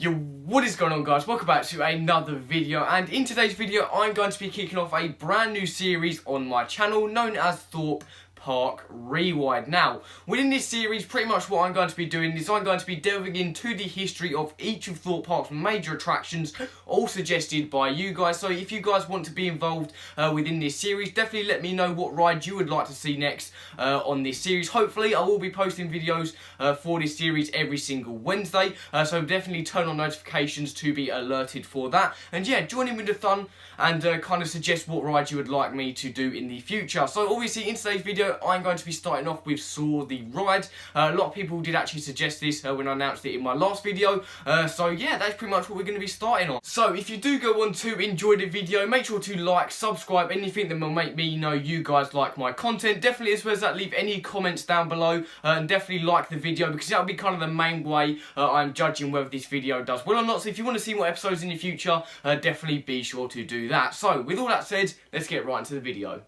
Yo, what is going on, guys? Welcome back to another video, and in today's video I'm going to be kicking off a brand new series on my channel known as Thorpe Park Rewind. Now, within this series, pretty much what I'm going to be doing is I'm going to be delving into the history of each of Thorpe Park's major attractions, all suggested by you guys. So if you guys want to be involved within this series, definitely let me know what ride you would like to see next on this series. Hopefully, I will be posting videos for this series every single Wednesday, so definitely turn on notifications to be alerted for that. And yeah, join in with the fun and kind of suggest what ride you would like me to do in the future. So obviously, in today's video, I'm going to be starting off with Saw the Ride. A lot of people did actually suggest this when I announced it in my last video. So yeah, that's pretty much what we're going to be starting on. So if you do go on to enjoy the video, make sure to like, subscribe, anything that will make me know you guys like my content. Definitely, as well as that, leave any comments down below and definitely like the video, because that'll be kind of the main way I'm judging whether this video does well or not. So if you want to see more episodes in the future, definitely be sure to do that. So with all that said, let's get right into the video.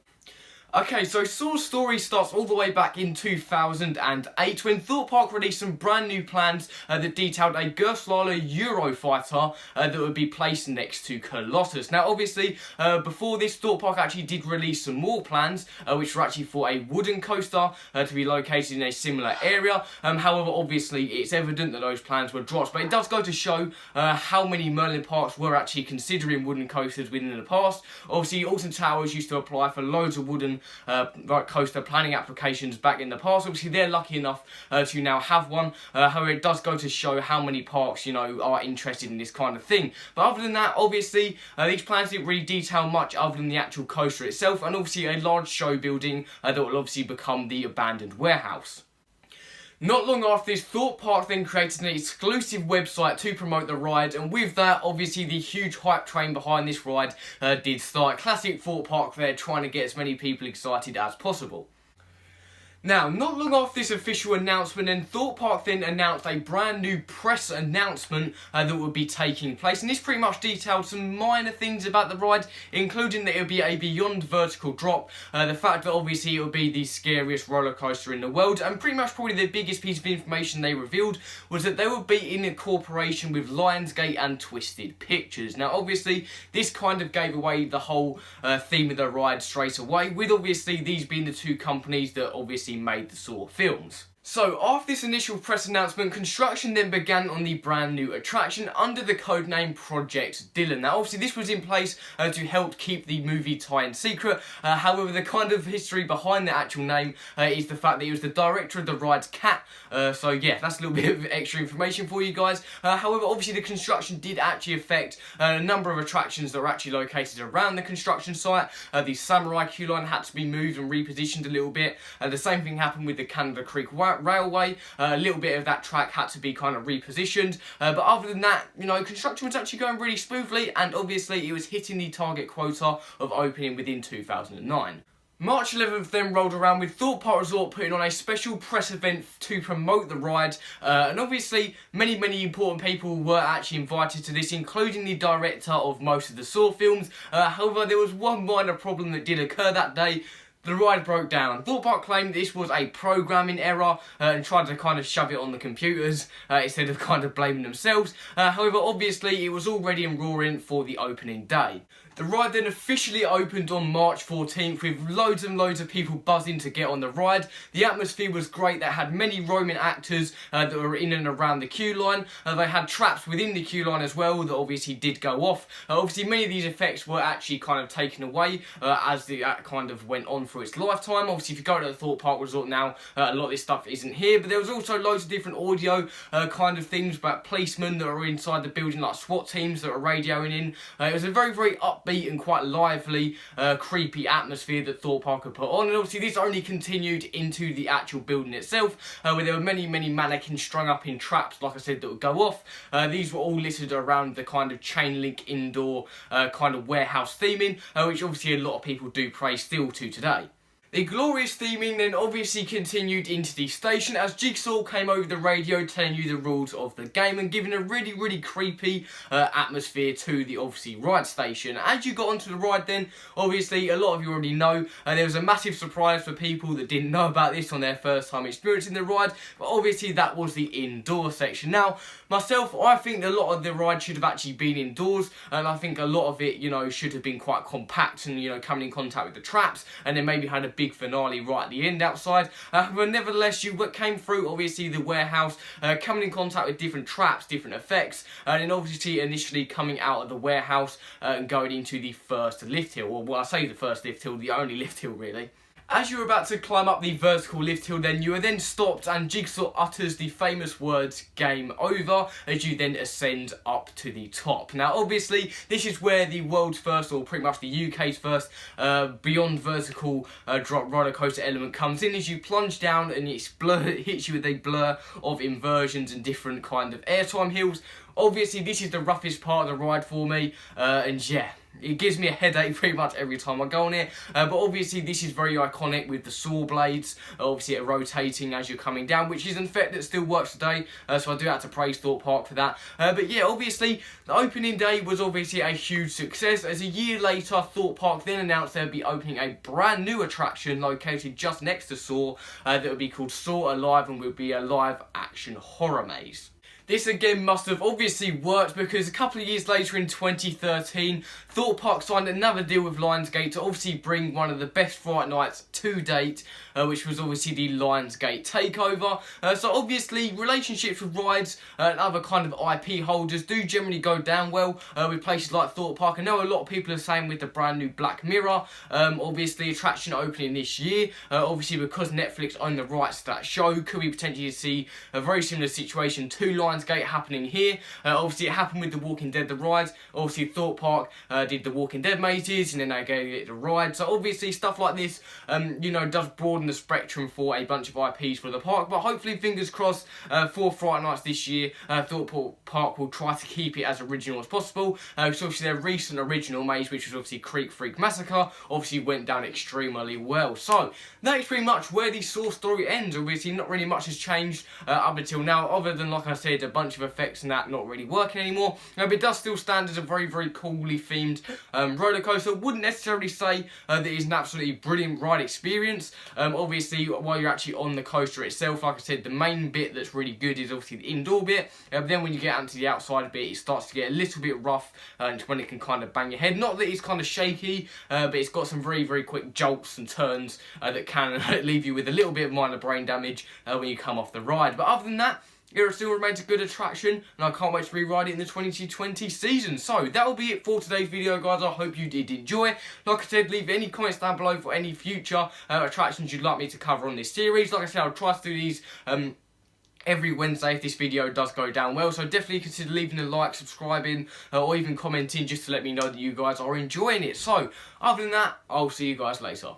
Okay, so Saw's story starts all the way back in 2008 when Thorpe Park released some brand new plans that detailed a Gerstlala Eurofighter that would be placed next to Colossus. Now obviously, before this, Thorpe Park actually did release some more plans which were actually for a wooden coaster to be located in a similar area. However, obviously it's evident that those plans were dropped, but it does go to show how many Merlin parks were actually considering wooden coasters within the past. Obviously, Alton Towers used to apply for loads of wooden coaster planning applications back in the past. Obviously they're lucky enough to now have one. However, it does go to show how many parks, you know, are interested in this kind of thing. But other than that, obviously these plans didn't really detail much other than the actual coaster itself, and obviously a large show building that will obviously become the abandoned warehouse. Not long after this, Thorpe Park then created an exclusive website to promote the ride, and with that, obviously the huge hype train behind this ride did start. Classic Thorpe Park there, trying to get as many people excited as possible. Now, not long after this official announcement, then Thorpe Park then announced a brand new press announcement that would be taking place, and this pretty much detailed some minor things about the ride, including that it would be a beyond vertical drop, the fact that obviously it would be the scariest roller coaster in the world, and pretty much probably the biggest piece of information they revealed was that they would be in a cooperation with Lionsgate and Twisted Pictures. Now obviously this kind of gave away the whole theme of the ride straight away, with obviously these being the two companies that obviously made the Saw films. So after this initial press announcement, construction then began on the brand new attraction under the codename Project Dylan. Now obviously this was in place to help keep the movie tie-in secret. However, the kind of history behind the actual name is the fact that he was the director of the ride's cat. So yeah, that's a little bit of extra information for you guys. However, obviously the construction did actually affect a number of attractions that were actually located around the construction site. The Samurai queue line had to be moved and repositioned a little bit. The same thing happened with the Canada Creek Railway. A little bit of that track had to be kind of repositioned, but other than that, you know, construction was actually going really smoothly, and obviously it was hitting the target quota of opening within 2009. March 11th then rolled around with Thorpe Park Resort putting on a special press event to promote the ride, and obviously many important people were actually invited to this, including the director of most of the Saw films. However, there was one minor problem that did occur that day. The ride broke down. Thorpe Park claimed this was a programming error and tried to kind of shove it on the computers instead of kind of blaming themselves. However, obviously it was all ready and roaring for the opening day. The ride then officially opened on March 14th with loads and loads of people buzzing to get on the ride. The atmosphere was great. They had many roaming actors that were in and around the queue line. They had traps within the queue line as well that obviously did go off. Obviously many of these effects were actually kind of taken away as the kind of went on for its lifetime. Obviously if you go to the Thorpe Park Resort now, a lot of this stuff isn't here, but there was also loads of different audio kind of things about policemen that are inside the building, like SWAT teams that are radioing in. It was a very upbeat and quite lively, creepy atmosphere that Thorpe Park had put on, and obviously this only continued into the actual building itself, where there were many mannequins strung up in traps, like I said, that would go off. These were all littered around the kind of chain link indoor kind of warehouse theming, which obviously a lot of people do praise still to today. The glorious theming then obviously continued into the station as Jigsaw came over the radio telling you the rules of the game and giving a really creepy atmosphere to the obviously ride station. As you got onto the ride then, obviously a lot of you already know, there was a massive surprise for people that didn't know about this on their first time experiencing the ride, but obviously that was the indoor section. Now, myself, I think a lot of the ride should have actually been indoors, and I think a lot of it, you know, should have been quite compact and, you know, coming in contact with the traps, and then maybe had a big finale right at the end outside. But nevertheless, you came through, obviously, the warehouse, coming in contact with different traps, different effects, and then obviously initially coming out of the warehouse and going into the first lift hill, or well, I say the first lift hill, the only lift hill really. As you were about to climb up the vertical lift hill, then you are then stopped and Jigsaw utters the famous words "game over" as you then ascend up to the top. Now obviously this is where the world's first, or pretty much the UK's first, beyond vertical drop roller coaster element comes in, as you plunge down and it hits you with a blur of inversions and different kind of airtime hills. Obviously this is the roughest part of the ride for me, and yeah, it gives me a headache pretty much every time I go on it, but obviously this is very iconic with the saw blades, obviously it rotating as you're coming down, which is an effect that still works today, so I do have to praise Thorpe Park for that. But yeah, obviously the opening day was obviously a huge success, as a year later Thorpe Park then announced they'd be opening a brand new attraction located just next to Saw, that would be called Saw Alive, and would be a live action horror maze. This again must have obviously worked, because a couple of years later in 2013, Thorpe Park signed another deal with Lionsgate to obviously bring one of the best Fright Nights to date, which was obviously the Lionsgate takeover. So obviously relationships with rides and other kind of IP holders do generally go down well with places like Thorpe Park. I know a lot of people are saying with the brand new Black Mirror, obviously attraction opening this year, obviously because Netflix own the rights to that show, could we potentially see a very similar situation to Lionsgate happening here. Obviously it happened with The Walking Dead, the rides. Obviously Thorpe Park did The Walking Dead mazes, and then they gave it the ride. So obviously stuff like this, you know, does broaden the spectrum for a bunch of IPs for the park. But hopefully, fingers crossed, for Fright Nights this year, Thorpe Park will try to keep it as original as possible. So obviously their recent original maze, which was obviously Creek Freak Massacre, obviously went down extremely well. So that is pretty much where the Saw story ends. Obviously not really much has changed up until now, other than, like I said, a bunch of effects and that not really working anymore. But it does still stand as a very, very coolly themed roller coaster. Wouldn't necessarily say that it's an absolutely brilliant ride experience. Obviously, while you're actually on the coaster itself, like I said, the main bit that's really good is obviously the indoor bit. But then when you get onto the outside bit, it starts to get a little bit rough, and when it can kind of bang your head. Not that it's kind of shaky, but it's got some very, very quick jolts and turns that can leave you with a little bit of minor brain damage when you come off the ride. But other than that, it still remains a good attraction, and I can't wait to re-ride it in the 2020 season. So that will be it for today's video, guys. I hope you did enjoy. Like I said, leave any comments down below for any future attractions you'd like me to cover on this series. Like I said, I'll try to do these every Wednesday if this video does go down well. So definitely consider leaving a like, subscribing, or even commenting just to let me know that you guys are enjoying it. So other than that, I'll see you guys later.